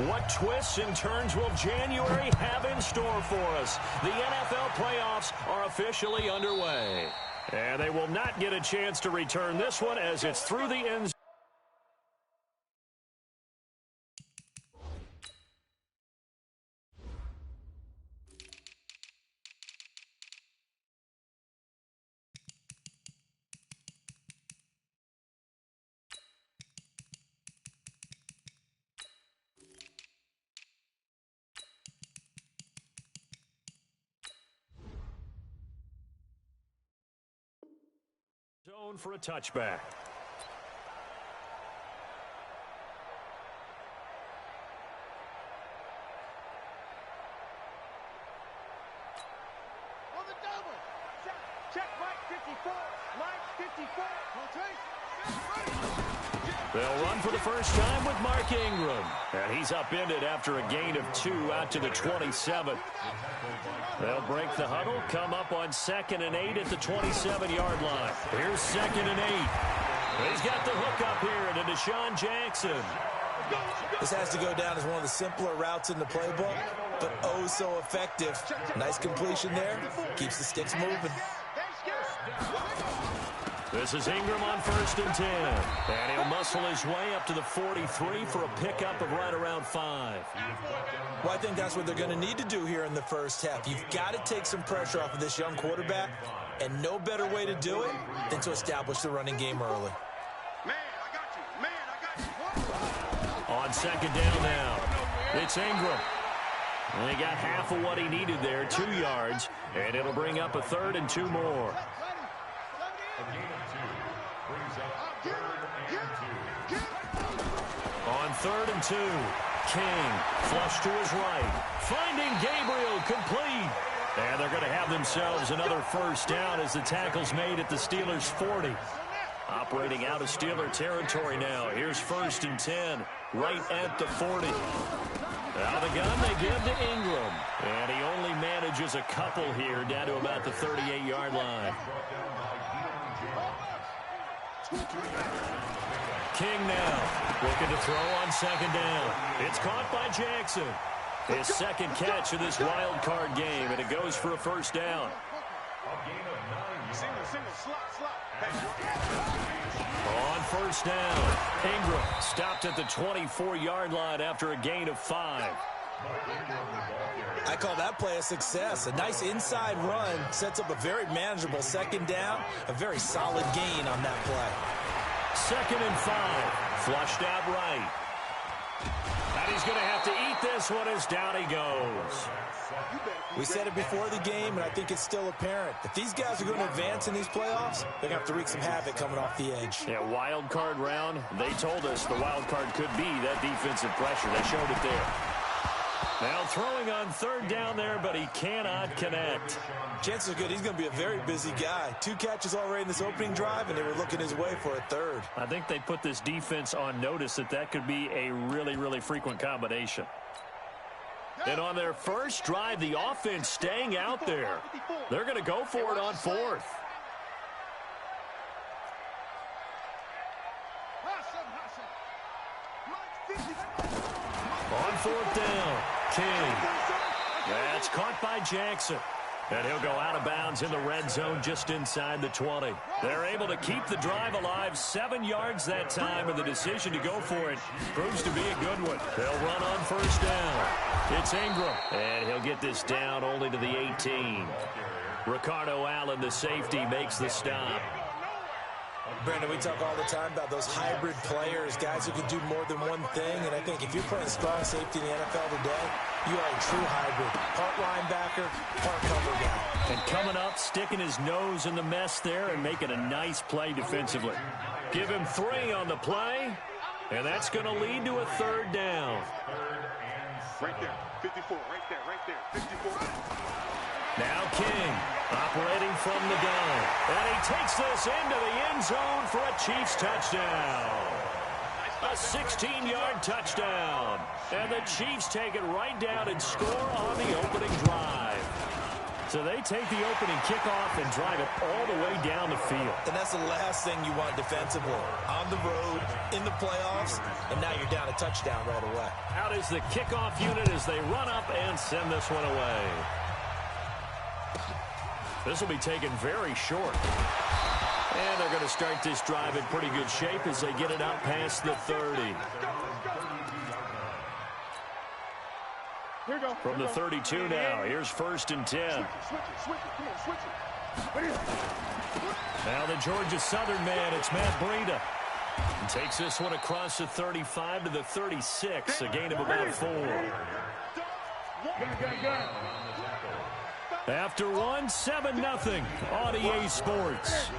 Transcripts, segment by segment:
What twists and turns will January have in store for us? The NFL playoffs are officially underway. And they will not get a chance to return this one as it's through the end zone for a touchback. On the double. Check Mike 54. Mike 54. They'll run for the first time with Mark Ingram. And he's upended after a gain of 2 out to the 27. They'll break the huddle, come up on 2nd and 8 at the 27-yard line. Here's 2nd and 8. He's got the hook up here to Deshaun Jackson. This has to go down as one of the simpler routes in the playbook, but oh so effective. Nice completion there. Keeps the sticks moving. This is Ingram on 1st and 10. And he'll muscle his way up to the 43 for a pickup of right around 5. Well, I think that's what they're going to need to do here in the first half. You've got to take some pressure off of this young quarterback, and no better way to do it than to establish the running game early. Man, I got you. Man, I got you. On 2nd down now, it's Ingram. And he got half of what he needed there, 2 yards, and it'll bring up a 3rd and 2 more. On 3rd and 2, King, flush to his right, finding Gabriel, complete. And they're going to have themselves another first down as the tackle's made at the Steelers' 40. Operating out of Steeler territory now. Here's 1st and 10, right at the 40. Out of the gun, they give to Ingram. And he only manages a couple here down to about the 38-yard line. King now, looking to throw on 2nd down. It's caught by Jackson. His 2nd catch of this wild card game, and it goes for a first down. On 1st down, Ingram stopped at the 24-yard line after a gain of 5. I call that play a success. A nice inside run sets up a very manageable 2nd down. A very solid gain on that play. 2nd and 5, flushed out right. And he's going to have to eat this one as down he goes. We said it before the game, and I think it's still apparent. If these guys are going to advance in these playoffs, they're going to have to wreak some havoc coming off the edge. Yeah, wild card round. They told us the wild card could be that defensive pressure. They showed it there. Now throwing on 3rd down there, but he cannot connect. Chances are good he's going to be a very busy guy. 2 catches already in this opening drive, and they were looking his way for a 3rd. I think they put this defense on notice that could be a really, really frequent combination. And on their first drive, the offense staying out there. They're going to go for it on 4th. On 4th down, King. That's caught by Jackson. And he'll go out of bounds in the red zone just inside the 20. They're able to keep the drive alive, 7 yards that time, and the decision to go for it proves to be a good one. They'll run on 1st down. It's Ingram, and he'll get this down only to the 18. Ricardo Allen, the safety, makes the stop. Brandon, we talk all the time about those hybrid players, guys who can do more than one thing, and I think if you're playing strong safety in the NFL today, you are a true hybrid. Part linebacker, part cover guy. And coming up, sticking his nose in the mess there and making a nice play defensively. Give him 3 on the play, and that's going to lead to a 3rd down. Right there, 54, right there, 54. Now King, operating from the gun. And he takes this into the end zone for a Chiefs touchdown. A 16-yard touchdown. And the Chiefs take it right down and score on the opening drive. So they take the opening kickoff and drive it all the way down the field. And that's the last thing you want defensively. On the road, in the playoffs, and now you're down a touchdown right away. Out is the kickoff unit as they run up and send this one away. This will be taken very short. And they're going to start this drive in pretty good shape as they get it out past the 30. From the 32 now, here's 1st and 10. Now the Georgia Southern man, it's Matt Breida. He takes this one across the 35 to the 36, a gain of about 4. After 1, 7-0 on EA Sports.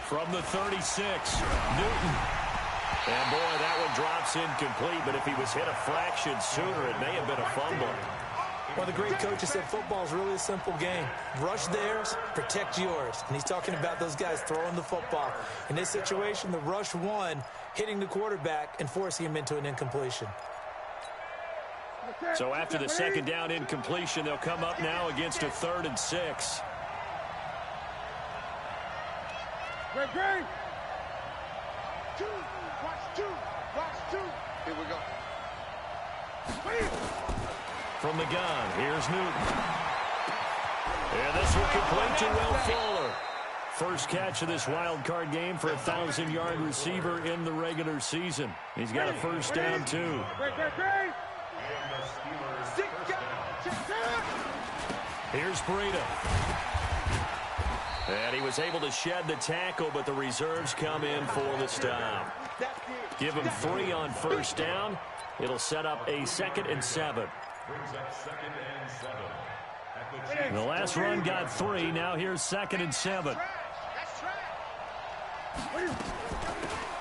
From the 36, Newton. And, boy, that one drops incomplete, but if he was hit a fraction sooner, it may have been a fumble. One of the great coaches said football is really a simple game. Rush theirs, protect yours. And he's talking about those guys throwing the football. In this situation, the rush won, hitting the quarterback and forcing him into an incompletion. So after the 2nd down incompletion, they'll come up now against a 3rd and 6. Great. Watch two. Here we go. From the gun, here's Newton. And this will complete to Will Fuller. First catch of this wild card game for a 1,000-yard receiver in the regular season. He's got a 1st down, too. Here's Breida. And he was able to shed the tackle, but the reserves come in for the stop. Give him 3 on 1st down. It'll set up a 2nd and 7. The last run got 3. Now here's 2nd and 7.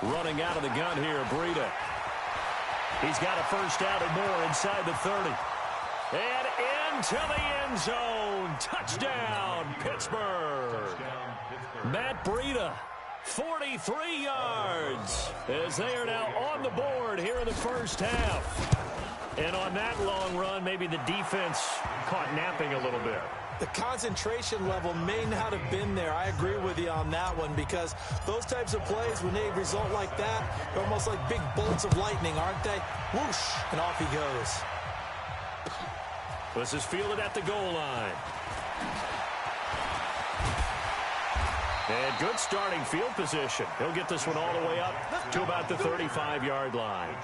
Running out of the gun here, Breida. He's got a 1st down and more inside the 30. And into the end zone. Touchdown, Pittsburgh. Matt Breida, 43 yards, as they are now on the board here in the first half. And on that long run, maybe the defense caught napping a little bit. The concentration level may not have been there. I agree with you on that one, because those types of plays, when they result like that, they're almost like big bolts of lightning, aren't they? Whoosh, and off he goes. This is fielded at the goal line. And good starting field position. He'll get this one all the way up to about the 35-yard line.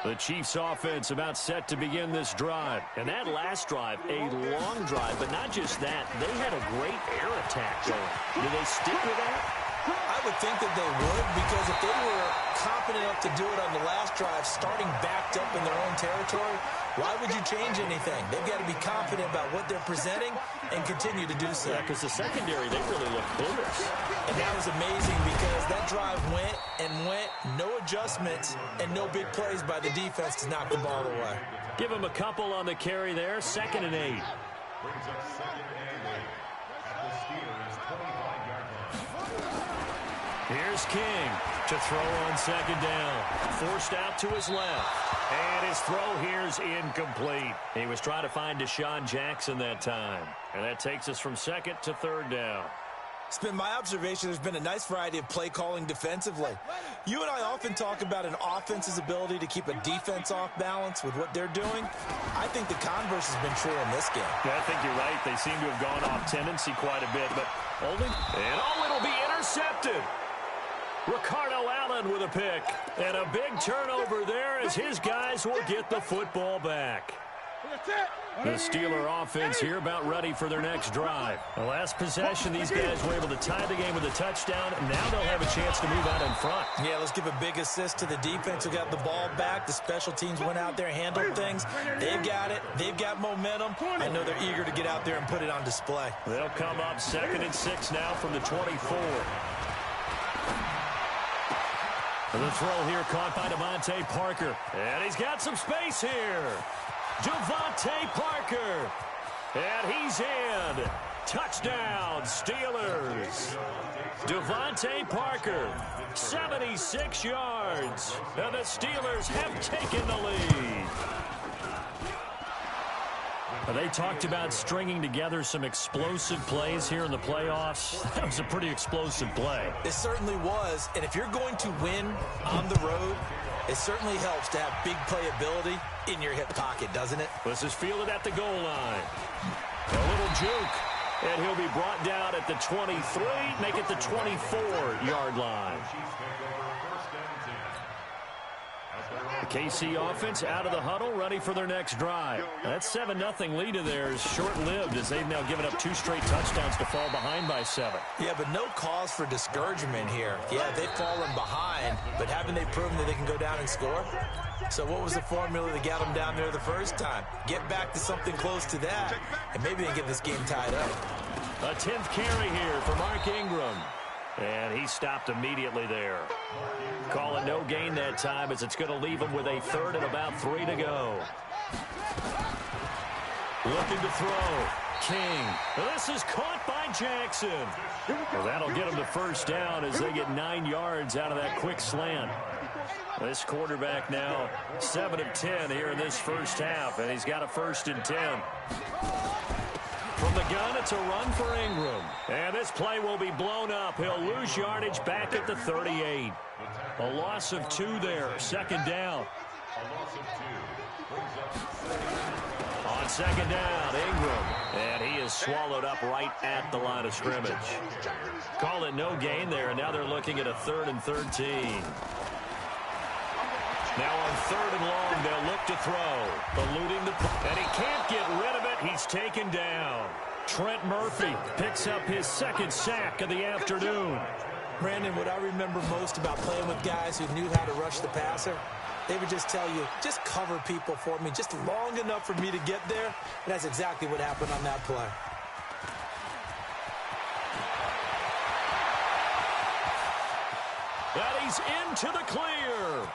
The Chiefs offense about set to begin this drive. And that last drive, a long drive, but not just that. They had a great air attack going. Do they stick with that? I would think that they would, because if they were competent enough to do it on the last drive, starting backed up in their own territory, why would you change anything? They've got to be confident about what they're presenting and continue to do so. Yeah, because the secondary, they really looked clueless. And that was amazing, because that drive went and went, no adjustments, and no big plays by the defense to knock the ball away. Give him a couple on the carry there, 2nd and 8. Brings up 2nd and 8 at the Steelers' 25-yard line. Here's King to throw on 2nd down. Forced out to his left. And his throw here's incomplete. He was trying to find Deshaun Jackson that time. And that takes us from 2nd to 3rd down. It's been my observation there's been a nice variety of play calling defensively. You and I often talk about an offense's ability to keep a defense off balance with what they're doing. I think the converse has been true in this game. Yeah, I think you're right. They seem to have gone off tendency quite a bit. But holding, and it'll be intercepted. Ricardo Allen with a pick. And a big turnover there as his guys will get the football back. The Steeler offense here about ready for their next drive. The last possession, these guys were able to tie the game with a touchdown. And now they'll have a chance to move out in front. Yeah, let's give a big assist to the defense who got the ball back. The special teams went out there, handled things. They've got it. They've got momentum. I know they're eager to get out there and put it on display. They'll come up 2nd and 6 now from the 24. The throw here caught by Devontae Parker. And he's got some space here. Devontae Parker. And he's in. Touchdown, Steelers. Devontae Parker, 76 yards. And the Steelers have taken the lead. They talked about stringing together some explosive plays here in the playoffs. That was a pretty explosive play. It certainly was. And if you're going to win on the road, it certainly helps to have big playability in your hip pocket, doesn't it? This is fielded at the goal line. A little juke. And he'll be brought down at the 23, make it the 24-yard line. The KC offense out of the huddle, ready for their next drive. That 7-0 lead of theirs short-lived as they've now given up 2 straight touchdowns to fall behind by 7. Yeah, but no cause for discouragement here. Yeah, they've fallen behind, but haven't they proven that they can go down and score? So what was the formula that got them down there the first time? Get back to something close to that, and maybe they can get this game tied up. A 10th carry here for Mark Ingram. And he stopped immediately there. Call it no gain that time as it's going to leave him with a 3rd and about 3 to go. Looking to throw. King. This is caught by Jackson. Well, that'll get him the first down as they get 9 yards out of that quick slant. This quarterback now 7 of 10 here in this first half, and he's got a 1st and 10. From the gun, it's a run for Ingram. And this play will be blown up. He'll lose yardage back at the 38. A loss of 2 there. 2nd down. On 2nd down, Ingram. And he is swallowed up right at the line of scrimmage. Call it no gain there, and now they're looking at a 3rd and 13. Now on 3rd and long, they'll look to throw. Eluding the and he can't get rid of it. He's taken down. Trent Murphy picks up his 2nd sack of the afternoon. Brandon, what I remember most about playing with guys who knew how to rush the passer, they would just tell you, just cover people for me, just long enough for me to get there. And that's exactly what happened on that play. And he's into the clear.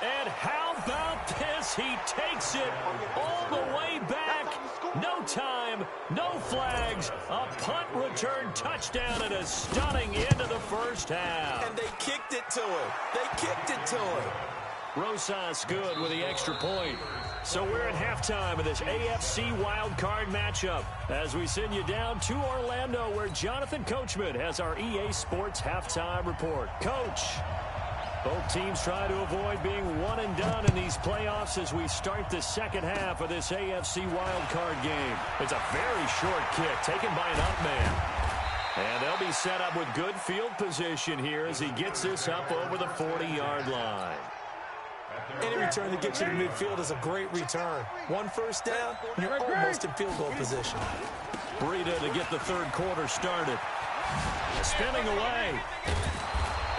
And how about this? He takes it all the way back. No time, no flags. A punt return touchdown and a stunning end of the first half. And they kicked it to him. They kicked it to him. Rosas good with the extra point. So we're at halftime of this AFC wildcard matchup as we send you down to Orlando where Jonathan Coachman has our EA Sports halftime report. Coach. Both teams try to avoid being one and done in these playoffs as we start the 2nd half of this AFC wildcard game. It's a very short kick taken by an up man. And they'll be set up with good field position here as he gets this up over the 40-yard line. Any return that gets you to midfield is a great return. 1 first down, and you're almost in field goal position. Breida to get the 3rd quarter started. Spinning away.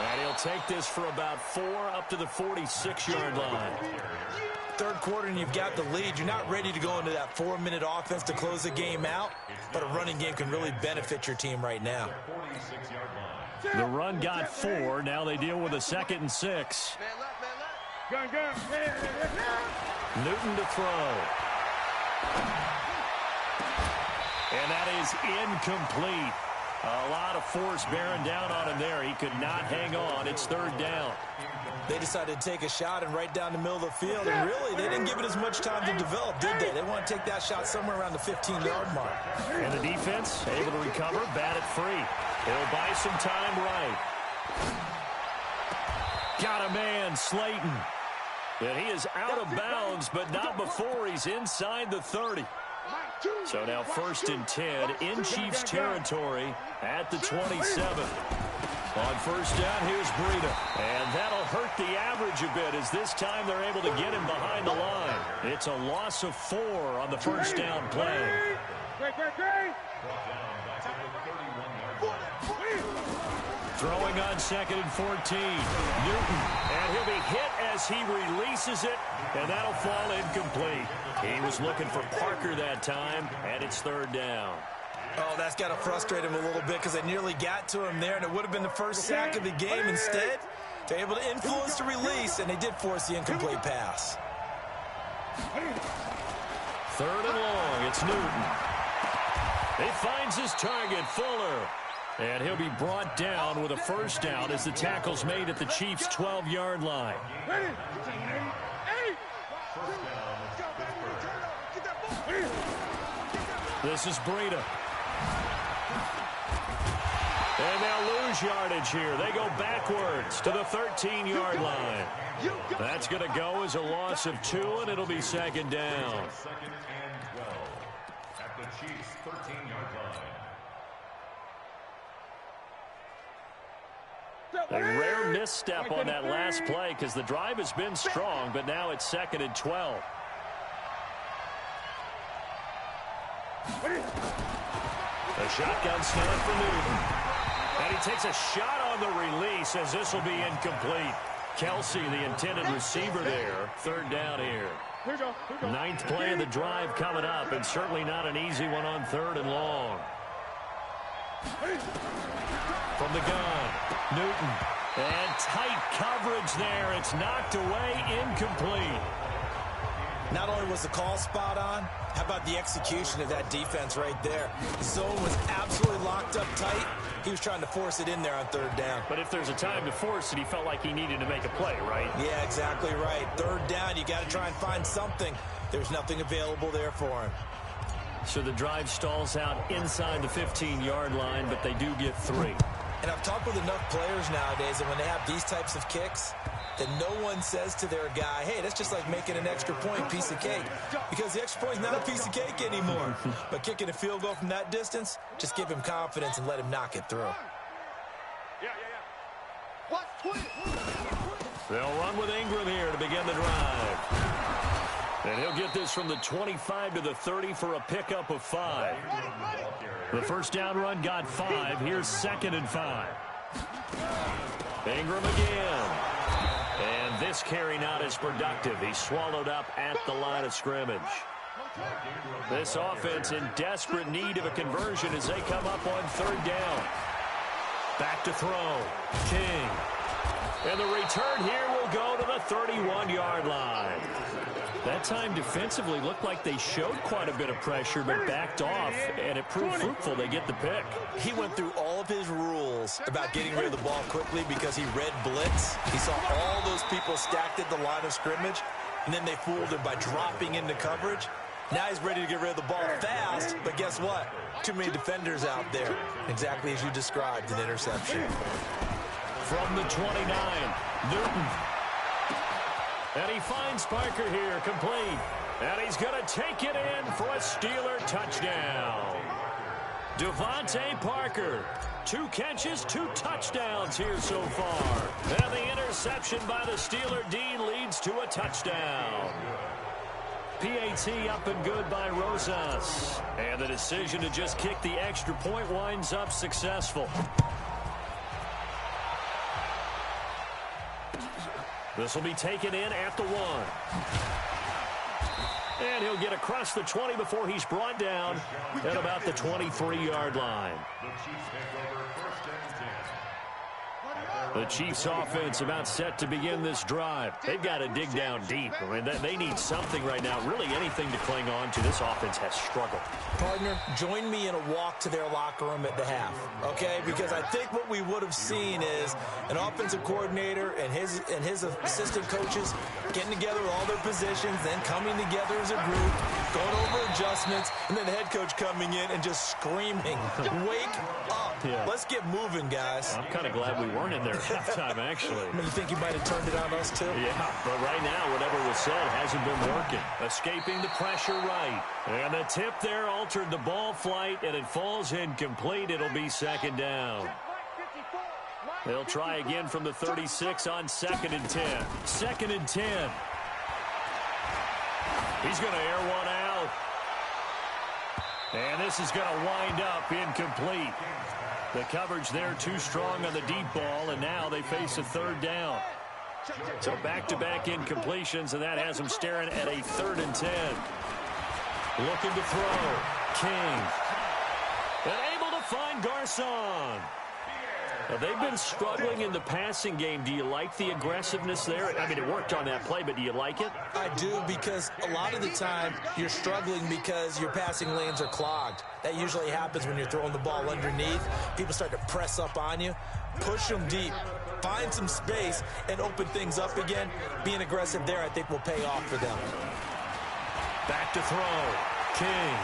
And he'll take this for about 4 up to the 46-yard line. 3rd quarter and you've got the lead. You're not ready to go into that 4-minute offense to close the game out, but a running game can really benefit your team right now. The run got 4. Now they deal with a 2nd and 6. Newton to throw. And that is incomplete. A lot of force bearing down on him there. He could not hang on. It's 3rd down. They decided to take a shot and right down the middle of the field. And really, they didn't give it as much time to develop, did they? They want to take that shot somewhere around the 15-yard mark. And the defense able to recover, bat it free. He'll buy some time right. Got a man, Slayton. And he is out of bounds, but not before he's inside the 30. So now 1st and 10 in Chiefs territory at the 27. On 1st down, here's Breida. And that'll hurt the average a bit as this time they're able to get him behind the line. It's a loss of 4 on the 1st down play. Throwing on 2nd and 14. Newton. And he'll be hit as he releases it. And that'll fall incomplete. He was looking for Parker that time. And it's 3rd down. Oh, that's got to frustrate him a little bit because they nearly got to him there. And it would have been the first sack of the game. Instead, they're able to influence the release. And they did force the incomplete pass. 3rd and long. It's Newton. He finds his target, Fuller. And he'll be brought down with a first down as the tackle's made at the Chiefs' 12-yard line. This is Breida. And they'll lose yardage here. They go backwards to the 13-yard line. That's going to go as a loss of 2, and it'll be second down. Second and 12 at the Chiefs' 13-yard line. A rare misstep on that last play because the drive has been strong, but now it's second and 12. A shotgun snap for Newton. And he takes a shot on the release as this will be incomplete. Kelsey, the intended receiver there. Third down here. Ninth play of the drive coming up, and certainly not an easy one on third and long. From the gun, Newton. And tight coverage there. It's knocked away, incomplete. Not only was the call spot on, how about the execution of that defense right there? The zone was absolutely locked up tight. He was trying to force it in there on third down. But if there's a time to force it, he felt like he needed to make a play, right? Yeah, exactly right. Third down, you got to try and find something. There's nothing available there for him. So the drive stalls out inside the 15-yard line, but they do get 3. And I've talked with enough players nowadays that when they have these types of kicks, that no one says to their guy, hey, that's just like making an extra point, piece of cake. Because the extra point is not a piece of cake anymore. But kicking a field goal from that distance, just give him confidence and let him knock it through. They'll run with Ingram here to begin the drive. And he'll get this from the 25 to the 30 for a pickup of 5. The first down run got 5. Here's second and 5. Ingram again. And this carry not as productive. He's swallowed up at the line of scrimmage. This offense in desperate need of a conversion as they come up on third down. Back to throw. King. And the return here will go to the 31-yard line. That time defensively looked like they showed quite a bit of pressure but backed off, and it proved fruitful. They get the pick. He went through all of his rules about getting rid of the ball quickly because he read blitz. He saw all those people stacked at the line of scrimmage, and then they fooled him by dropping into coverage. Now he's ready to get rid of the ball fast, but guess what? Too many defenders out there. Exactly as you described, an interception. From the 29, Newton. And he finds Parker here, complete. And he's going to take it in for a Steeler touchdown. Devontae Parker, 2 catches, 2 touchdowns here so far. And the interception by the Steeler D leads to a touchdown. PAT up and good by Rosas. And the decision to just kick the extra point winds up successful. This will be taken in at the 1. And he'll get across the 20 before he's brought down at about the 23-yard line. The Chiefs offense about set to begin this drive. They've got to dig down deep. I mean, they need something right now, really anything to cling on to. This offense has struggled. Partner, join me in a walk to their locker room at the half, okay? Because I think what we would have seen is an offensive coordinator and his assistant coaches getting together with all their positions, then coming together as a group, going over adjustments, and then the head coach coming in and just screaming, wake up. Yeah. Let's get moving, guys. I'm kind of glad we weren't in there at halftime, actually. You think he might have turned it on us, too? Yeah, but right now, whatever was said hasn't been working. Escaping the pressure right. And the tip there altered the ball flight, and it falls incomplete. It'll be second down. They'll try again from the 36 on 2nd and 10. 2nd and 10. He's going to air one out. And this is going to wind up incomplete. The coverage there too strong on the deep ball, and now they face a third down. So back-to-back incompletions, and that has them staring at a 3rd and 10. Looking to throw. King. And able to find Garcon. Well, they've been struggling in the passing game. Do you like the aggressiveness there? I mean, it worked on that play, but do you like it? I do, because a lot of the time you're struggling because your passing lanes are clogged. That usually happens when you're throwing the ball underneath. People start to press up on you. Push them deep. Find some space and open things up again. Being aggressive there, I think, will pay off for them. Back to throw. King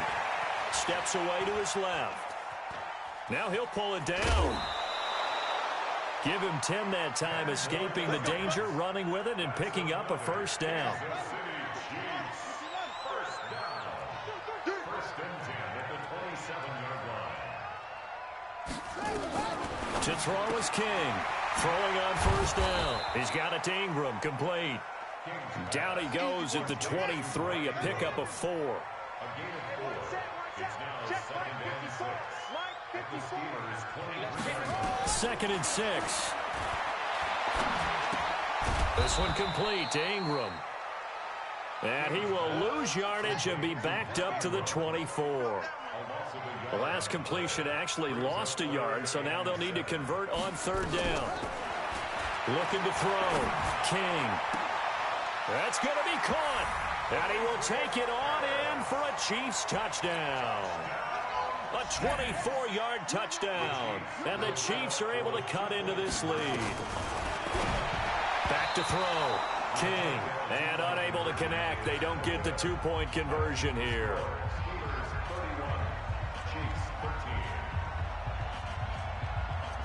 steps away to his left. Now he'll pull it down. Give him 10 that time, escaping the danger, running with it, and picking up a first down. To throw is King. Throwing on first down. He's got it to Ingram, complete. Down he goes at the 23, a pickup of 4. Second and 6. This one complete to Ingram. And he will lose yardage and be backed up to the 24. The last completion actually lost a yard, so now they'll need to convert on third down. Looking to throw. King. That's going to be caught. And he will take it on in for a Chiefs touchdown. A 24-yard touchdown. And the Chiefs are able to cut into this lead. Back to throw. King. And unable to connect. They don't get the two-point conversion here.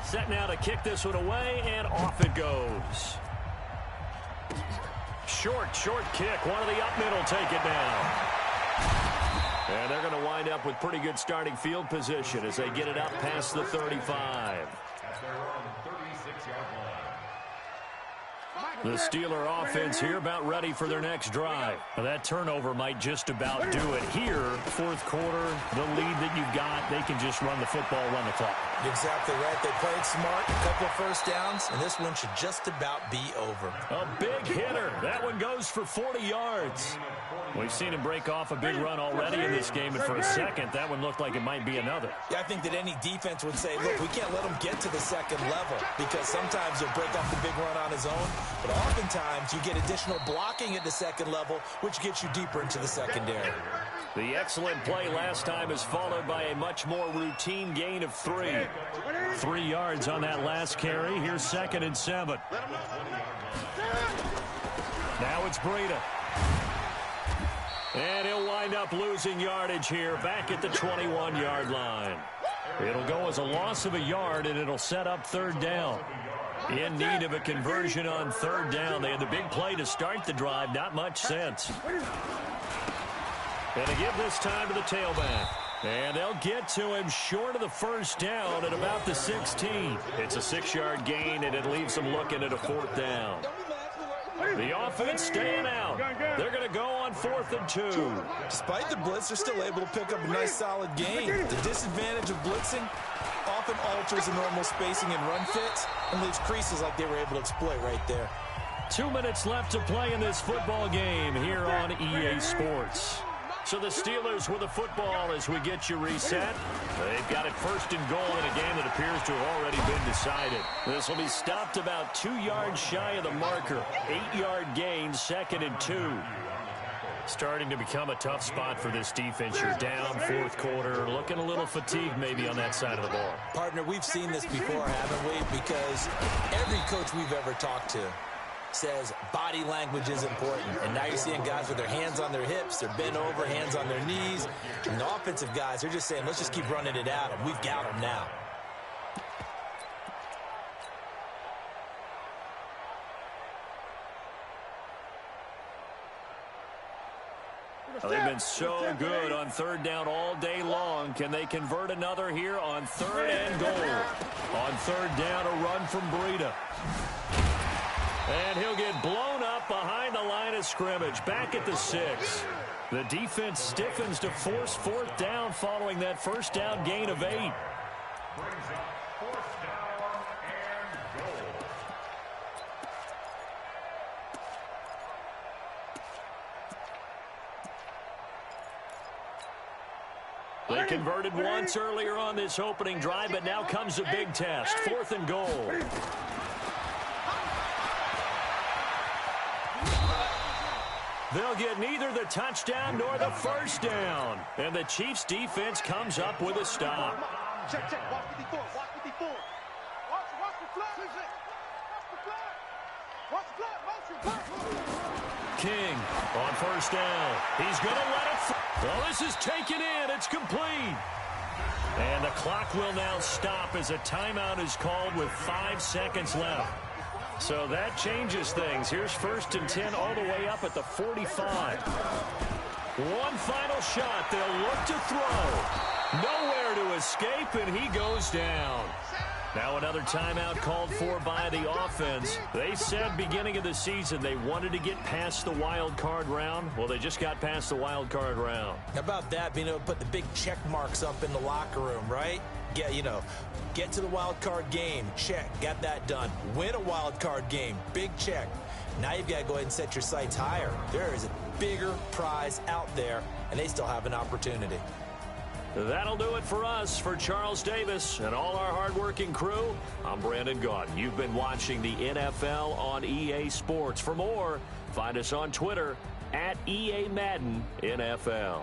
Set now to kick this one away, and off it goes. Short kick. One of the up middle take it down. And they're going to wind up with pretty good starting field position as they get it up past the 35. The Steeler offense here about ready for their next drive. Now that turnover might just about do it here. Fourth quarter, the lead that you've got, they can just run the football, run the clock. Exactly right. They played smart, a couple of first downs, and this one should just about be over. A big hitter. That one goes for 40 yards. We've seen him break off a big run already in this game, and for a second, that one looked like it might be another. Yeah, I think that any defense would say, look, we can't let him get to the second level, because sometimes he'll break off the big run on his own, but oftentimes you get additional blocking at the second level, which gets you deeper into the secondary. The excellent play last time is followed by a much more routine gain of 3. 3 yards on that last carry. Here's 2nd and 7. Now it's Breida. And he'll wind up losing yardage here back at the 21-yard line. It'll go as a loss of a yard, and it'll set up third down. In need of a conversion on third down. They had the big play to start the drive. Not much sense. And to give this time to the tailback. And they'll get to him short of the first down at about the 16. It's a 6-yard gain, and it leaves them looking at a fourth down. The offense staying out. They're going to go on 4th and 2. Despite the blitz, they're still able to pick up a nice solid gain. The disadvantage of blitzing often alters the normal spacing and run fits and leaves creases like they were able to exploit right there. 2 minutes left to play in this football game here on EA Sports. So the Steelers with the football as we get you reset. They've got it 1st and goal in a game that appears to have already been decided. This will be stopped about 2 yards shy of the marker. 8-yard gain, 2nd and 2. Starting to become a tough spot for this defense. You're down 4th quarter, looking a little fatigued maybe on that side of the ball. Partner, we've seen this before, haven't we? Because every coach we've ever talked to says body language is important. And now you're seeing guys with their hands on their hips, they're bent over, hands on their knees. And the offensive guys, they're just saying, let's just keep running it out, and we've got them now. Well, they've been so good on third down all day long. Can they convert another here on 3rd and goal? On third down, a run from Breida. And he'll get blown up behind the line of scrimmage, back at the 6. The defense stiffens to force 4th down following that first down gain of 8. They They converted once earlier on this opening drive, but now comes a big test. 4th and goal. They'll get neither the touchdown nor the first down. And the Chiefs' defense comes up with a stop. Check, check. Watch 54. Watch 54. Watch the flag. Watch the flag. Motion. King on first down. He's going to let it. Well, this is taken in. It's complete. And the clock will now stop as a timeout is called with 5 seconds left. So that changes things. Here's 1st and 10 all the way up at the 45. One final shot. They'll look to throw. Nowhere to escape, and he goes down. Now another timeout called for by the offense. They said beginning of the season they wanted to get past the wild card round. Well, they just got past the wild card round. How about that, being able to put the big check marks up in the locker room, right? Get to the wild card game. Check. Got that done. Win a wild card game. Big check. Now you've got to go ahead and set your sights higher. There is a bigger prize out there, and they still have an opportunity. That'll do it for us. For Charles Davis and all our hardworking crew, I'm Brandon Gaudin. You've been watching the NFL on EA Sports. For more, find us on Twitter at EA Madden NFL.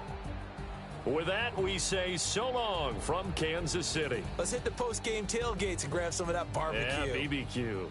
With that, we say so long from Kansas City. Let's hit the post-game tailgates and grab some of that barbecue. Yeah, BBQ.